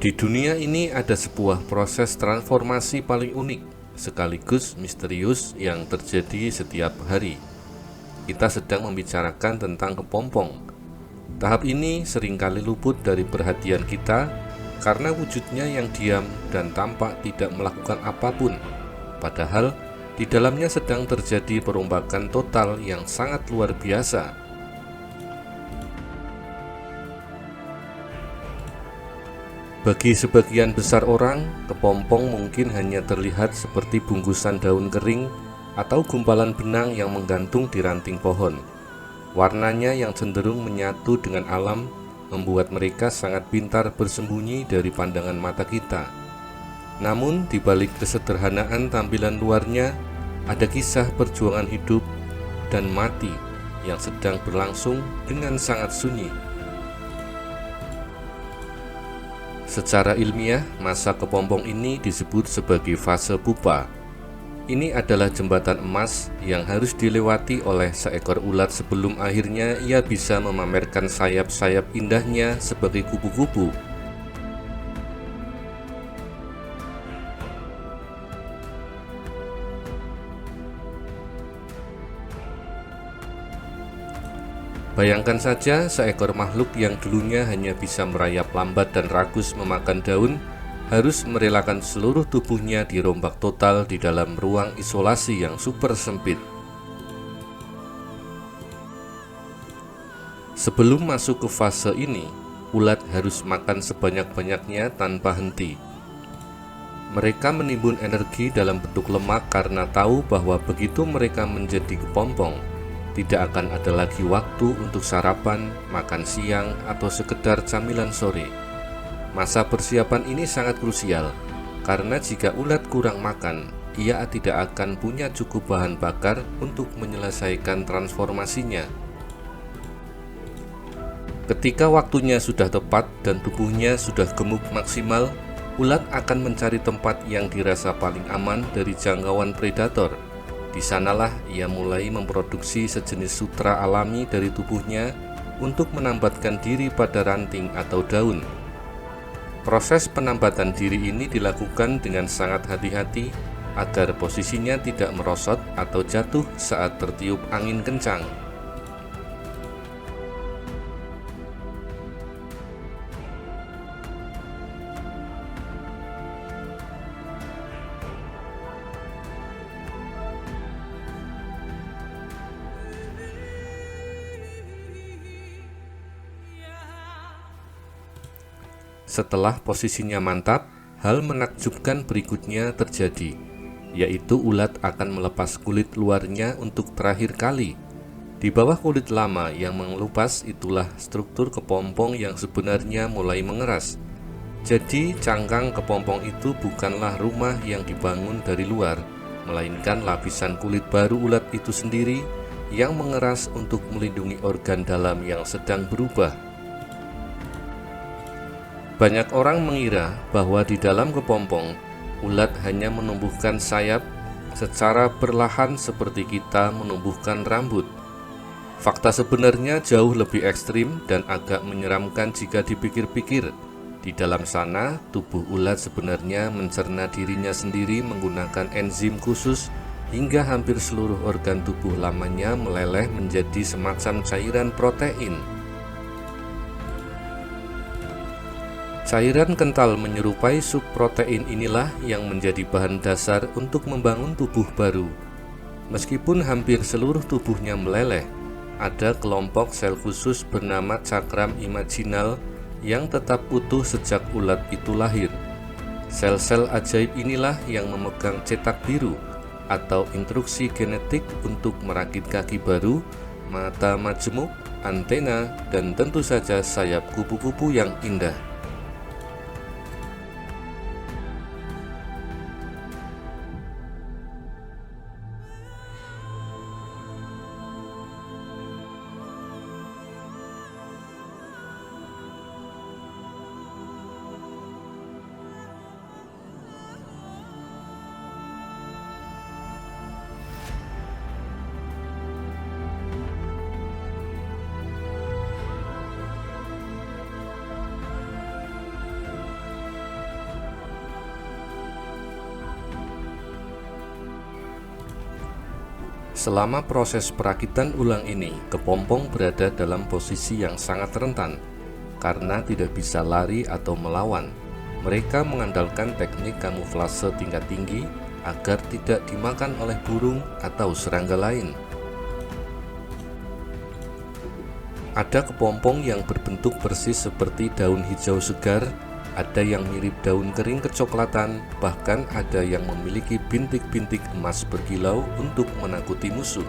Di dunia ini ada sebuah proses transformasi paling unik sekaligus misterius yang terjadi setiap hari. Kita sedang membicarakan tentang kepompong. Tahap ini seringkali luput dari perhatian kita karena wujudnya yang diam dan tampak tidak melakukan apapun. Padahal di dalamnya sedang terjadi perombakan total yang sangat luar biasa. Bagi sebagian besar orang, kepompong mungkin hanya terlihat seperti bungkusan daun kering atau gumpalan benang yang menggantung di ranting pohon. Warnanya yang cenderung menyatu dengan alam membuat mereka sangat pintar bersembunyi dari pandangan mata kita. Namun, di balik kesederhanaan tampilan luarnya, ada kisah perjuangan hidup dan mati yang sedang berlangsung dengan sangat sunyi. Secara ilmiah, masa kepompong ini disebut sebagai fase pupa. Ini adalah jembatan emas yang harus dilewati oleh seekor ulat sebelum akhirnya ia bisa memamerkan sayap-sayap indahnya sebagai kupu-kupu. Bayangkan saja seekor makhluk yang dulunya hanya bisa merayap lambat dan rakus memakan daun, harus merelakan seluruh tubuhnya dirombak total di dalam ruang isolasi yang super sempit. Sebelum masuk ke fase ini, ulat harus makan sebanyak-banyaknya tanpa henti. Mereka menimbun energi dalam bentuk lemak karena tahu bahwa begitu mereka menjadi kepompong, tidak akan ada lagi waktu untuk sarapan, makan siang, atau sekedar camilan sore. Masa persiapan ini sangat krusial, karena jika ulat kurang makan, ia tidak akan punya cukup bahan bakar untuk menyelesaikan transformasinya. Ketika waktunya sudah tepat dan tubuhnya sudah gemuk maksimal, ulat akan mencari tempat yang dirasa paling aman dari jangkauan predator. Di sanalah ia mulai memproduksi sejenis sutra alami dari tubuhnya untuk menambatkan diri pada ranting atau daun. Proses penambatan diri ini dilakukan dengan sangat hati-hati agar posisinya tidak merosot atau jatuh saat tertiup angin kencang. Setelah posisinya mantap, hal menakjubkan berikutnya terjadi, yaitu ulat akan melepas kulit luarnya untuk terakhir kali. Di bawah kulit lama yang mengelupas itulah struktur kepompong yang sebenarnya mulai mengeras. Jadi cangkang kepompong itu bukanlah rumah yang dibangun dari luar, melainkan lapisan kulit baru ulat itu sendiri yang mengeras untuk melindungi organ dalam yang sedang berubah. Banyak orang mengira bahwa di dalam kepompong, ulat hanya menumbuhkan sayap secara perlahan seperti kita menumbuhkan rambut. Fakta sebenarnya jauh lebih ekstrim dan agak menyeramkan jika dipikir-pikir. Di dalam sana, tubuh ulat sebenarnya mencerna dirinya sendiri menggunakan enzim khusus hingga hampir seluruh organ tubuh lamanya meleleh menjadi semacam cairan protein. Cairan kental menyerupai subprotein inilah yang menjadi bahan dasar untuk membangun tubuh baru. Meskipun hampir seluruh tubuhnya meleleh, ada kelompok sel khusus bernama cakram imaginal yang tetap utuh sejak ulat itu lahir. Sel-sel ajaib inilah yang memegang cetak biru atau instruksi genetik untuk merakit kaki baru, mata majemuk, antena, dan tentu saja sayap kupu-kupu yang indah. Selama proses perakitan ulang ini, kepompong berada dalam posisi yang sangat rentan karena tidak bisa lari atau melawan. Mereka mengandalkan teknik kamuflase tingkat tinggi agar tidak dimakan oleh burung atau serangga lain. Ada kepompong yang berbentuk persis seperti daun hijau segar, ada yang mirip daun kering kecoklatan, bahkan ada yang memiliki bintik-bintik emas berkilau untuk menakuti musuh.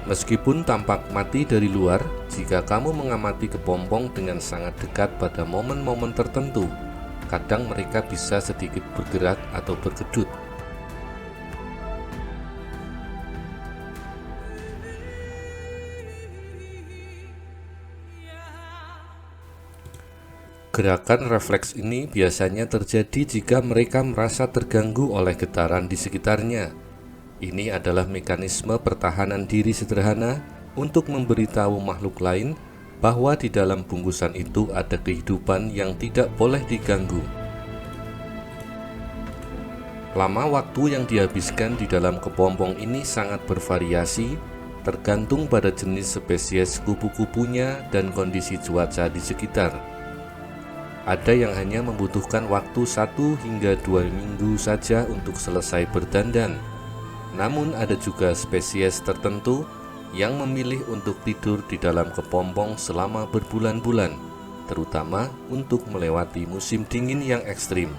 Meskipun tampak mati dari luar, jika kamu mengamati kepompong dengan sangat dekat pada momen-momen tertentu, kadang mereka bisa sedikit bergerak atau berkedut. Gerakan refleks ini biasanya terjadi jika mereka merasa terganggu oleh getaran di sekitarnya. Ini adalah mekanisme pertahanan diri sederhana untuk memberitahu makhluk lain bahwa di dalam bungkusan itu ada kehidupan yang tidak boleh diganggu. Lama waktu yang dihabiskan di dalam kepompong ini sangat bervariasi, tergantung pada jenis spesies kupu-kupunya dan kondisi cuaca di sekitar. Ada yang hanya membutuhkan waktu 1 hingga 2 minggu saja untuk selesai berdandan. Namun ada juga spesies tertentu yang memilih untuk tidur di dalam kepompong selama berbulan-bulan, terutama untuk melewati musim dingin yang ekstrim.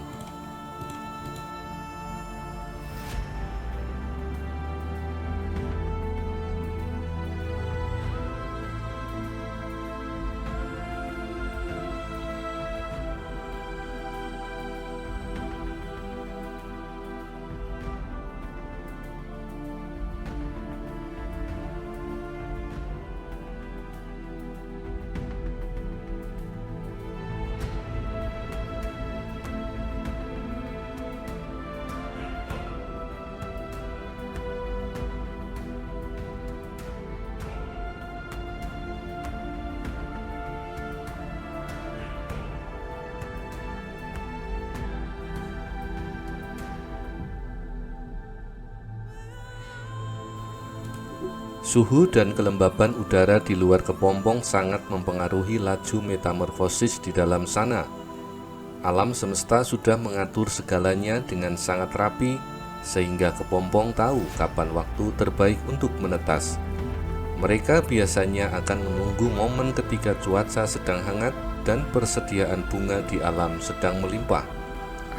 Suhu dan kelembaban udara di luar kepompong sangat mempengaruhi laju metamorfosis di dalam sana. Alam semesta sudah mengatur segalanya dengan sangat rapi, sehingga kepompong tahu kapan waktu terbaik untuk menetas. Mereka biasanya akan menunggu momen ketika cuaca sedang hangat dan persediaan bunga di alam sedang melimpah,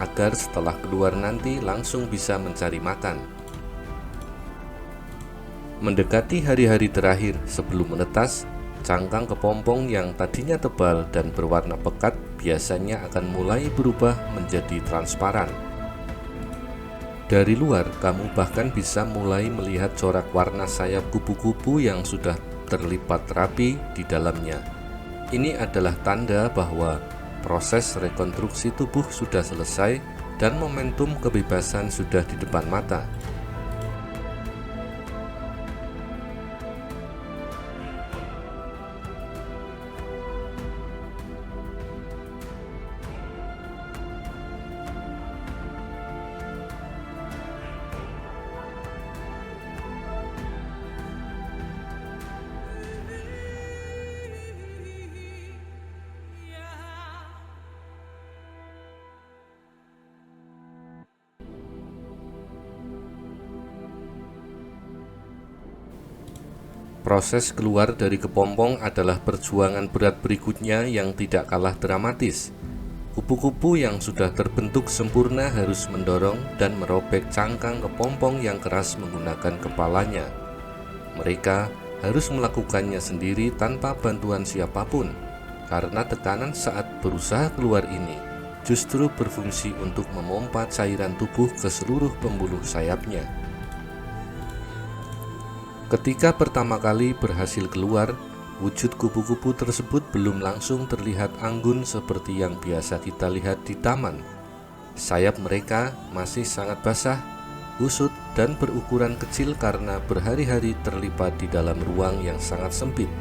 agar setelah keluar nanti langsung bisa mencari makan. Mendekati hari-hari terakhir sebelum menetas, cangkang kepompong yang tadinya tebal dan berwarna pekat biasanya akan mulai berubah menjadi transparan. Dari luar, kamu bahkan bisa mulai melihat corak warna sayap kupu-kupu yang sudah terlipat rapi di dalamnya. Ini adalah tanda bahwa proses rekonstruksi tubuh sudah selesai dan momentum kebebasan sudah di depan mata. Proses keluar dari kepompong adalah perjuangan berat berikutnya yang tidak kalah dramatis. Kupu-kupu yang sudah terbentuk sempurna harus mendorong dan merobek cangkang kepompong yang keras menggunakan kepalanya. Mereka harus melakukannya sendiri tanpa bantuan siapapun, karena tekanan saat berusaha keluar ini justru berfungsi untuk memompa cairan tubuh ke seluruh pembuluh sayapnya. Ketika pertama kali berhasil keluar, wujud kupu-kupu tersebut belum langsung terlihat anggun seperti yang biasa kita lihat di taman. Sayap mereka masih sangat basah, kusut, dan berukuran kecil karena berhari-hari terlipat di dalam ruang yang sangat sempit.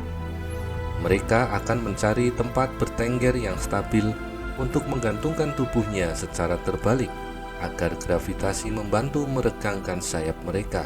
Mereka akan mencari tempat bertengger yang stabil untuk menggantungkan tubuhnya secara terbalik. agar gravitasi membantu meregangkan sayap mereka.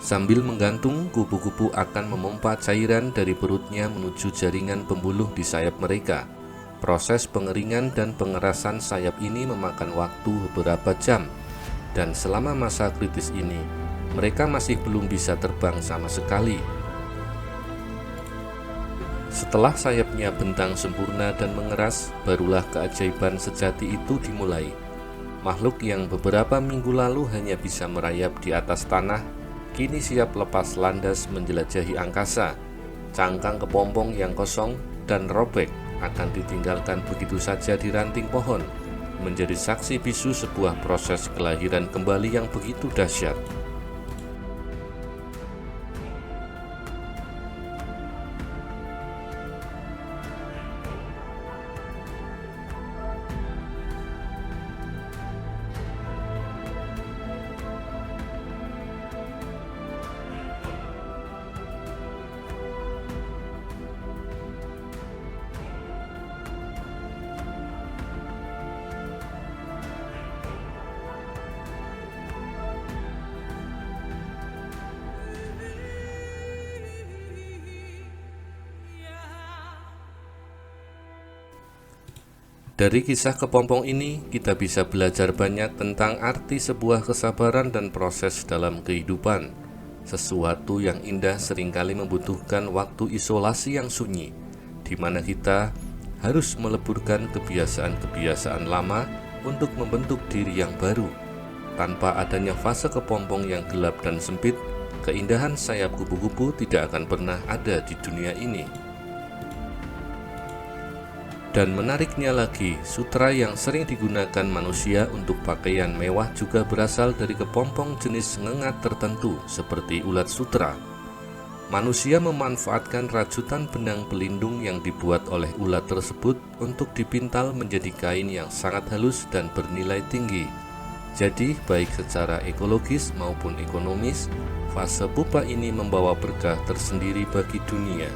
Sambil menggantung, kupu-kupu akan memompa cairan dari perutnya menuju jaringan pembuluh di sayap mereka. Proses pengeringan dan pengerasan sayap ini memakan waktu beberapa jam, dan selama masa kritis ini, mereka masih belum bisa terbang sama sekali. Setelah sayapnya bentang sempurna dan mengeras, barulah keajaiban sejati itu dimulai. Makhluk yang beberapa minggu lalu hanya bisa merayap di atas tanah, kini siap lepas landas menjelajahi angkasa. Cangkang kepompong yang kosong dan robek akan ditinggalkan begitu saja di ranting pohon, menjadi saksi bisu sebuah proses kelahiran kembali yang begitu dahsyat. Dari kisah kepompong ini, kita bisa belajar banyak tentang arti sebuah kesabaran dan proses dalam kehidupan. Sesuatu yang indah seringkali membutuhkan waktu isolasi yang sunyi, di mana kita harus meleburkan kebiasaan-kebiasaan lama untuk membentuk diri yang baru. Tanpa adanya fase kepompong yang gelap dan sempit, keindahan sayap kupu-kupu tidak akan pernah ada di dunia ini. Dan menariknya lagi, sutra yang sering digunakan manusia untuk pakaian mewah juga berasal dari kepompong jenis ngengat tertentu seperti ulat sutra. Manusia memanfaatkan rajutan benang pelindung yang dibuat oleh ulat tersebut untuk dipintal menjadi kain yang sangat halus dan bernilai tinggi. Jadi, baik secara ekologis maupun ekonomis, fase pupa ini membawa berkah tersendiri bagi dunia.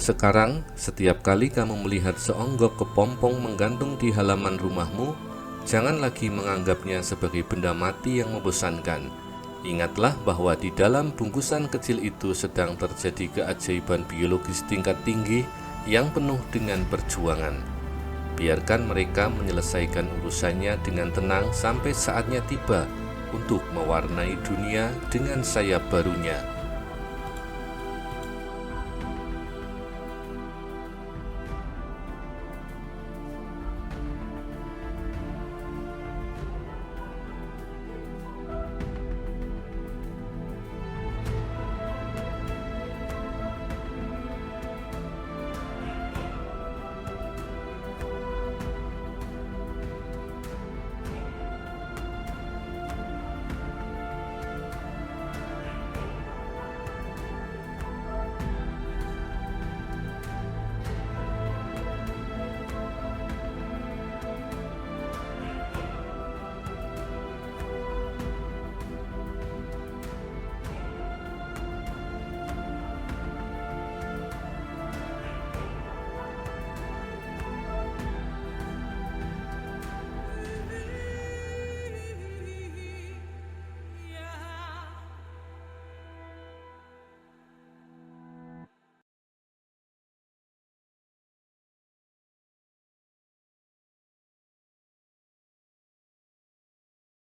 Sekarang, setiap kali kamu melihat seonggok kepompong menggantung di halaman rumahmu, jangan lagi menganggapnya sebagai benda mati yang membosankan. Ingatlah bahwa di dalam bungkusan kecil itu sedang terjadi keajaiban biologis tingkat tinggi yang penuh dengan perjuangan. Biarkan mereka menyelesaikan urusannya dengan tenang sampai saatnya tiba untuk mewarnai dunia dengan sayap barunya.